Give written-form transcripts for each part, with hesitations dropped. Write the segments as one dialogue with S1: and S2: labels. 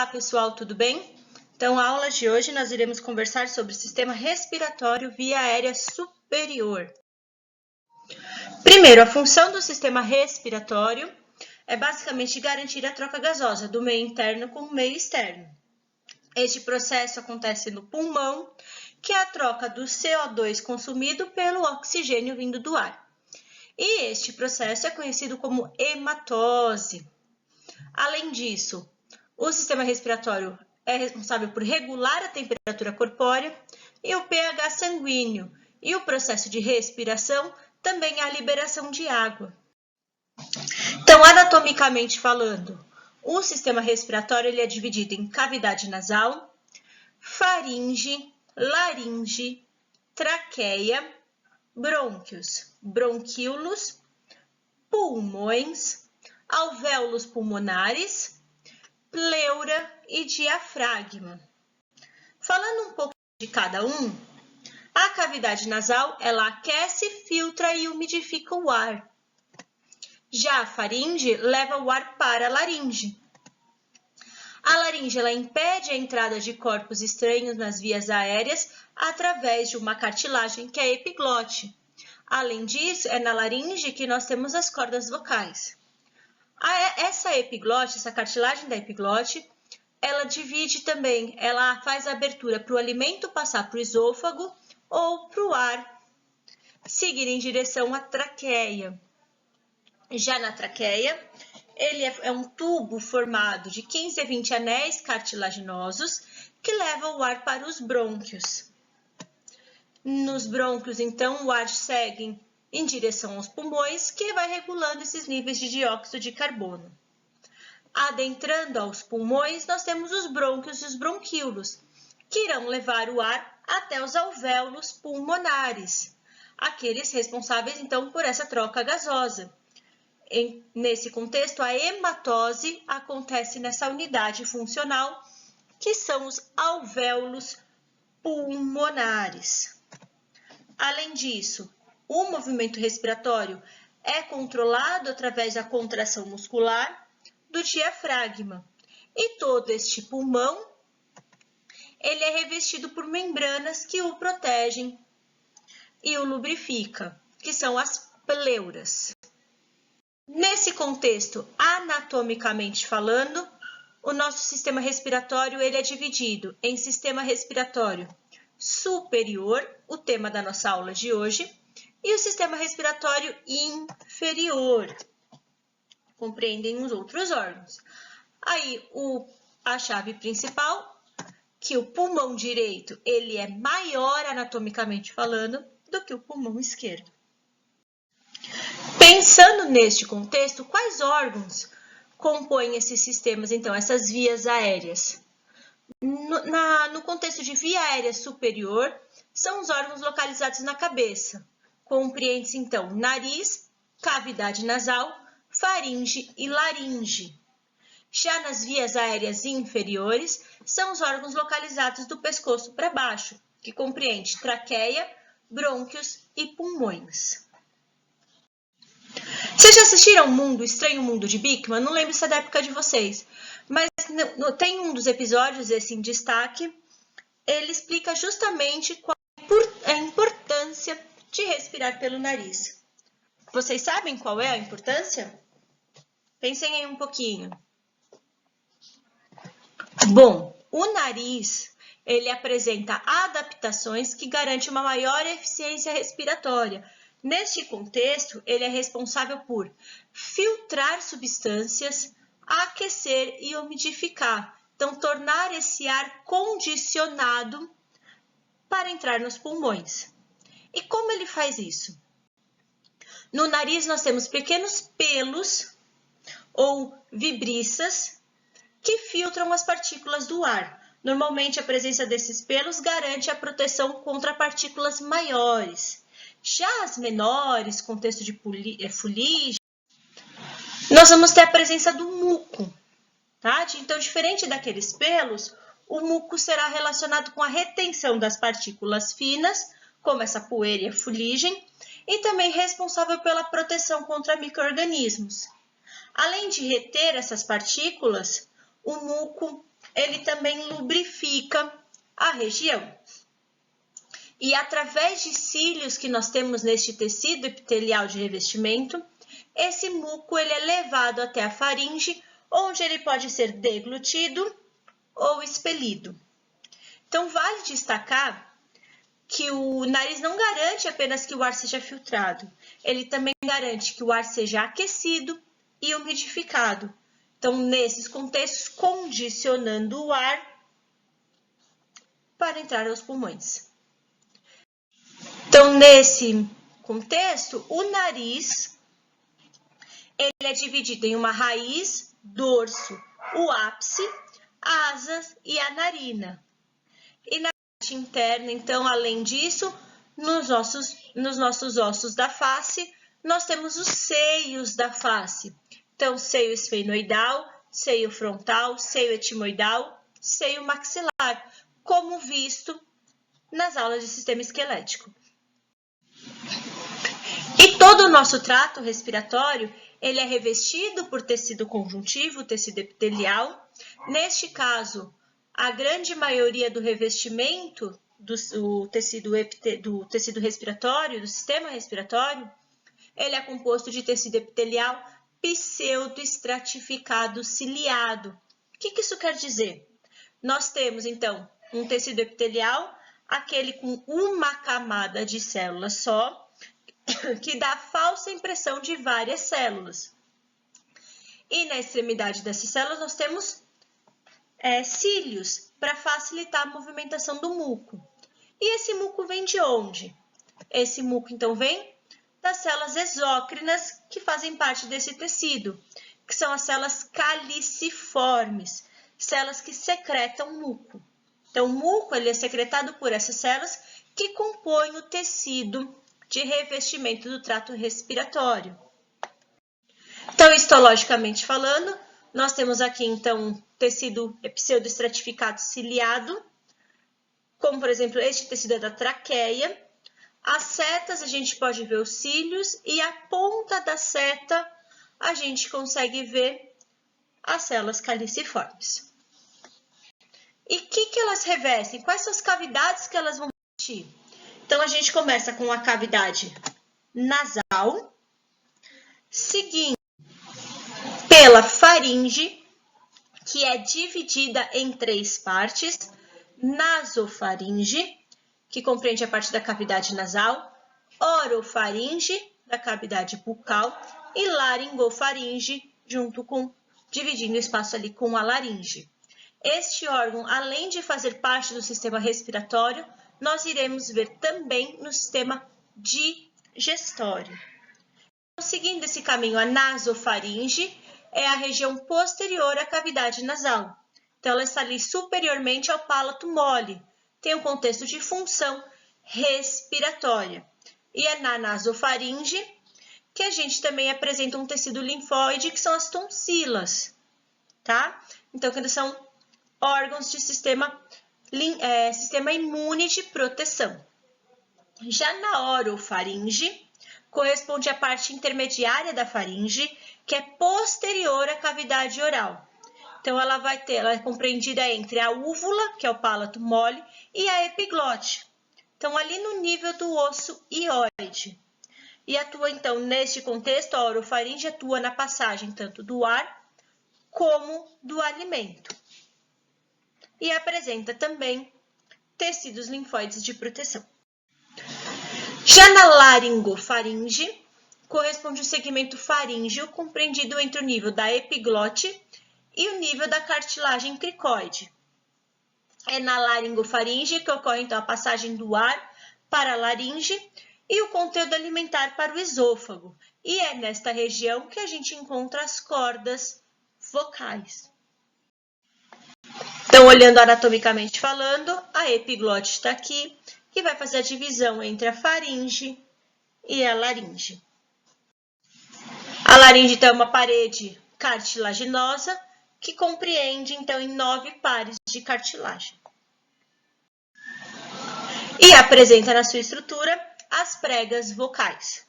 S1: Olá pessoal, tudo bem? Então, a aula de hoje nós iremos conversar sobre o sistema respiratório via aérea superior. Primeiro, a função do sistema respiratório é basicamente garantir a troca gasosa do meio interno com o meio externo. Este processo acontece no pulmão, que é a troca do CO2 consumido pelo oxigênio vindo do ar. E este processo é conhecido como hematose. Além disso, o sistema respiratório é responsável por regular a temperatura corpórea e o pH sanguíneo, e o processo de respiração também é a liberação de água. Então, anatomicamente falando, o sistema respiratório ele é dividido em cavidade nasal, faringe, laringe, traqueia, brônquios, bronquíolos, pulmões, alvéolos pulmonares, pleura e diafragma. Falando um pouco de cada um, a cavidade nasal ela aquece, filtra e umidifica o ar. Já a faringe leva o ar para a laringe. A laringe ela impede a entrada de corpos estranhos nas vias aéreas através de uma cartilagem que é a epiglote. Além disso, é na laringe que nós temos as cordas vocais. Essa epiglote, essa cartilagem da epiglote, ela divide também, ela faz a abertura para o alimento passar para o esôfago ou para o ar seguir em direção à traqueia. Já na traqueia, ele é um tubo formado de 15 a 20 anéis cartilaginosos que levam o ar para os brônquios. Nos brônquios, então, o ar segue em direção aos pulmões, que vai regulando esses níveis de dióxido de carbono. Adentrando aos pulmões, nós temos os brônquios e os bronquíolos, que irão levar o ar até os alvéolos pulmonares, aqueles responsáveis, então, por essa troca gasosa. Nesse contexto, a hematose acontece nessa unidade funcional, que são os alvéolos pulmonares. Além disso, o movimento respiratório é controlado através da contração muscular do diafragma. E todo este pulmão, ele é revestido por membranas que o protegem e o lubrificam, que são as pleuras. Nesse contexto, anatomicamente falando, o nosso sistema respiratório ele é dividido em sistema respiratório superior, o tema da nossa aula de hoje, e o sistema respiratório inferior, compreendem os outros órgãos. Aí, a chave principal, que o pulmão direito ele é maior anatomicamente falando do que o pulmão esquerdo. Pensando neste contexto, quais órgãos compõem esses sistemas, então, essas vias aéreas? No contexto de via aérea superior, são os órgãos localizados na cabeça. Compreende-se, então, nariz, cavidade nasal, faringe e laringe. Já nas vias aéreas inferiores, são os órgãos localizados do pescoço para baixo, que compreende traqueia, brônquios e pulmões. Vocês já assistiram O Estranho Mundo de Beakman? Não lembro se é da época de vocês, mas tem um dos episódios, esse em destaque, ele explica justamente qual é a importância de respirar pelo nariz. Vocês sabem qual é a importância? Pensem aí um pouquinho. Bom, o nariz, ele apresenta adaptações que garantem uma maior eficiência respiratória. Neste contexto, ele é responsável por filtrar substâncias, aquecer e umidificar. Então, tornar esse ar condicionado para entrar nos pulmões. E como ele faz isso? No nariz, nós temos pequenos pelos ou vibriças que filtram as partículas do ar. Normalmente, a presença desses pelos garante a proteção contra partículas maiores. Já as menores, contexto de fuligem, nós vamos ter a presença do muco. Tá? Então, diferente daqueles pelos, o muco será relacionado com a retenção das partículas finas, como essa poeira e a fuligem, e também responsável pela proteção contra micro-organismos. Além de reter essas partículas, o muco ele também lubrifica a região. E através de cílios que nós temos neste tecido epitelial de revestimento, esse muco ele é levado até a faringe, onde ele pode ser deglutido ou expelido. Então, vale destacar que o nariz não garante apenas que o ar seja filtrado, ele também garante que o ar seja aquecido e umidificado. Então, nesses contextos, condicionando o ar para entrar aos pulmões. Então, nesse contexto, o nariz ele é dividido em uma raiz, dorso, o ápice, asas e a narina. E na parte interna, então, além disso, nos nossos ossos da face, nós temos os seios da face. Então, seio esfenoidal, seio frontal, seio etimoidal, seio maxilar, como visto nas aulas de sistema esquelético. E todo o nosso trato respiratório, ele é revestido por tecido conjuntivo, tecido epitelial. Neste caso, a grande maioria do revestimento do tecido respiratório, do sistema respiratório, ele é composto de tecido epitelial pseudoestratificado ciliado. O que isso quer dizer? Nós temos, então, um tecido epitelial, aquele com uma camada de células só, que dá a falsa impressão de várias células. E na extremidade dessas células nós temos cílios para facilitar a movimentação do muco. E esse muco vem de onde? Esse muco, então, vem das células exócrinas que fazem parte desse tecido, que são as células caliciformes, células que secretam muco. Então, o muco ele é secretado por essas células que compõem o tecido de revestimento do trato respiratório. Então, histologicamente falando, nós temos aqui, então, tecido pseudoestratificado ciliado, como, por exemplo, este tecido é da traqueia. As setas, a gente pode ver os cílios e a ponta da seta, a gente consegue ver as células caliciformes. E o que elas revestem? Quais são as cavidades que elas vão revestir? Então, a gente começa com a cavidade nasal, seguindo pela faringe, que é dividida em 3 partes, nasofaringe, que compreende a parte da cavidade nasal, orofaringe, da cavidade bucal, e laringofaringe, dividindo o espaço ali com a laringe. Este órgão, além de fazer parte do sistema respiratório, nós iremos ver também no sistema digestório. Então, seguindo esse caminho, a nasofaringe é a região posterior à cavidade nasal. Então, ela está ali superiormente ao palato mole. Tem um contexto de função respiratória. E é na nasofaringe que a gente também apresenta um tecido linfóide, que são as tonsilas, tá? Então, que são órgãos de sistema imune de proteção. Já na orofaringe, corresponde à parte intermediária da faringe, que é posterior à cavidade oral. Então, ela é compreendida entre a úvula, que é o palato mole, e a epiglote. Então, ali no nível do osso hioide. E atua, então, neste contexto, a orofaringe atua na passagem tanto do ar como do alimento. E apresenta também tecidos linfóides de proteção. Já na laringofaringe, corresponde o segmento faríngeo compreendido entre o nível da epiglote e o nível da cartilagem cricoide. É na laringofaringe que ocorre, então, a passagem do ar para a laringe e o conteúdo alimentar para o esôfago. E é nesta região que a gente encontra as cordas vocais. Então, olhando anatomicamente falando, a epiglote está aqui, que vai fazer a divisão entre a faringe e a laringe. A laringe tem uma parede cartilaginosa, que compreende, então, em 9 pares de cartilagem. E apresenta na sua estrutura as pregas vocais.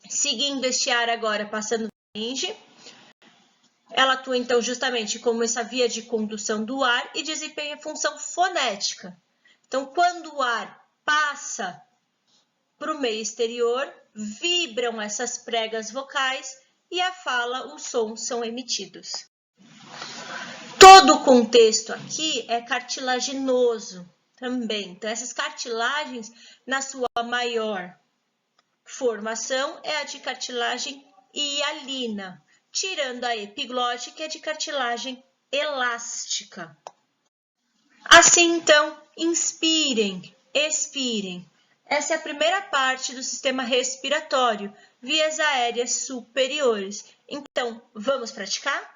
S1: Seguindo este ar agora, passando da laringe, Ela atua, então, justamente como essa via de condução do ar e desempenha função fonética. Então, quando o ar passa para o meio exterior, vibram essas pregas vocais e a fala, os sons são emitidos. Todo o contexto aqui é cartilaginoso também. Então, essas cartilagens, na sua maior formação, é a de cartilagem hialina, tirando a epiglote, que é de cartilagem elástica. Assim, então, inspirem, expirem. Essa é a primeira parte do sistema respiratório, vias aéreas superiores. Então, vamos praticar?